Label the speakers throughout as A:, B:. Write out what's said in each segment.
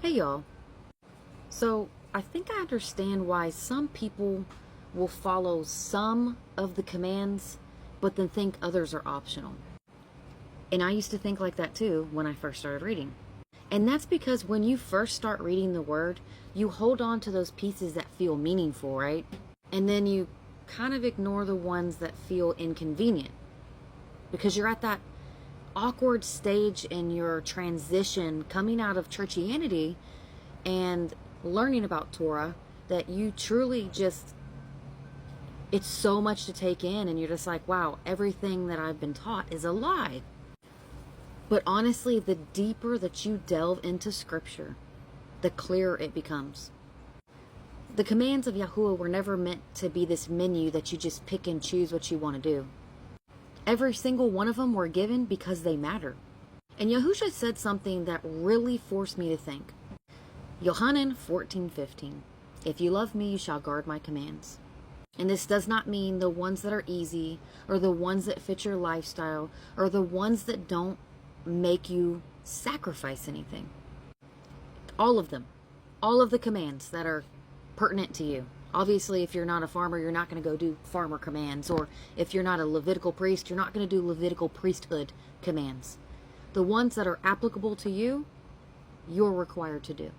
A: Hey y'all. So I think I understand why some people will follow some of the commands, but then think others are optional. And I used to think like that too when I first started reading. And that's because when you first start reading the word, you hold on to those pieces that feel meaningful, right? And then you kind of ignore the ones that feel inconvenient. Because you're at that awkward stage in your transition coming out of churchianity and learning about Torah that you truly just, it's so much to take in, and you're just like, wow, everything that I've been taught is a lie. But honestly, the deeper that you delve into scripture, the clearer it becomes. The commands of Yahuah were never meant to be this menu that you just pick and choose what you want to do. Every single one of them were given because they matter. And Yahushua said something that really forced me to think. Yohanan 14:15. If you love me, you shall guard my commands. And this does not mean the ones that are easy, or the ones that fit your lifestyle, or the ones that don't make you sacrifice anything. All of them. All of the commands that are pertinent to you. Obviously, if you're not a farmer, you're not going to go do farmer commands. Or if you're not a Levitical priest, you're not going to do Levitical priesthood commands. The ones that are applicable to you, you're required to do.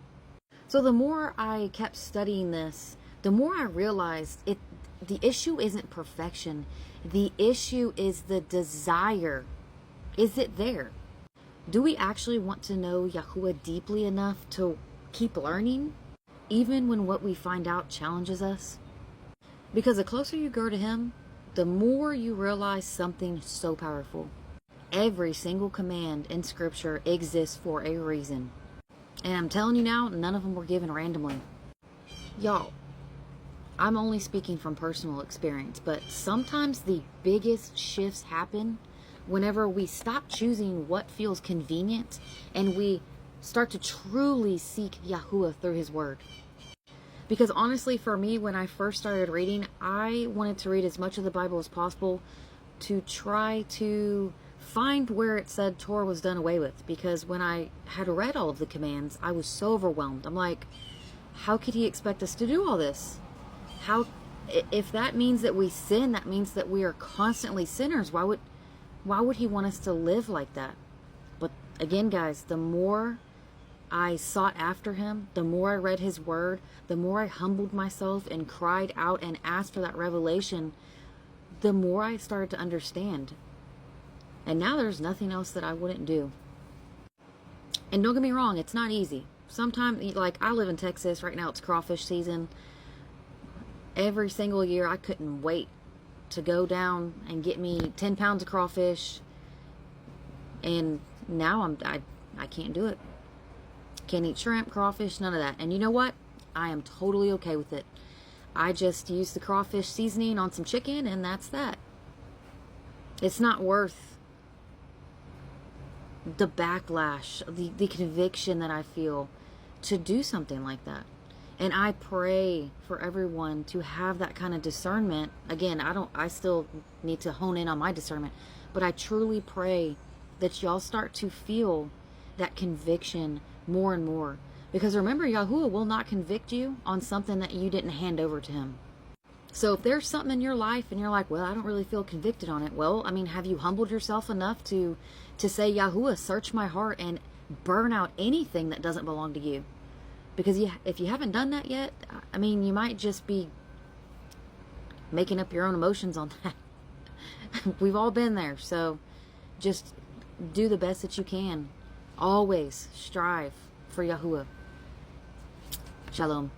A: So the more I kept studying this, the more I realized the issue isn't perfection. The issue is the desire. Is it there? Do we actually want to know Yahuah deeply enough to keep learning, even when what we find out challenges us? Because the closer you grow to Him, the more you realize something so powerful. Every single command in Scripture exists for a reason. And I'm telling you now, none of them were given randomly. Y'all, I'm only speaking from personal experience, but sometimes the biggest shifts happen whenever we stop choosing what feels convenient and we start to truly seek Yahuah through His Word. Because honestly, for me, when I first started reading, I wanted to read as much of the Bible as possible to try to find where it said Torah was done away with. Because when I had read all of the commands, I was so overwhelmed. I'm like, how could He expect us to do all this? If that means that we sin, that means that we are constantly sinners. Why would He want us to live like that? But again, guys, the more I sought after Him, the more I read His Word, the more I humbled myself and cried out and asked for that revelation, the more I started to understand. And now there's nothing else that I wouldn't do. And don't get me wrong, it's not easy. Sometimes, like, I live in Texas. Right now it's crawfish season. Every single year I couldn't wait to go down and get me 10 pounds of crawfish. And now I can't do it. Can't eat shrimp, crawfish, none of that. And you know what? I am totally okay with it. I just use the crawfish seasoning on some chicken, and that's that. It's not worth the backlash, the conviction that I feel to do something like that. And I pray for everyone to have that kind of discernment. Again, I still need to hone in on my discernment, but I truly pray that y'all start to feel that conviction more and more. Because remember, Yahuah will not convict you on something that you didn't hand over to Him. So if there's something in your life and you're like, well, I don't really feel convicted on it. Well, I mean, have you humbled yourself enough to say, Yahuah, search my heart and burn out anything that doesn't belong to you? Because if you haven't done that yet, I mean, you might just be making up your own emotions on that. We've all been there. So just do the best that you can. Always strive for Yahuah. Shalom.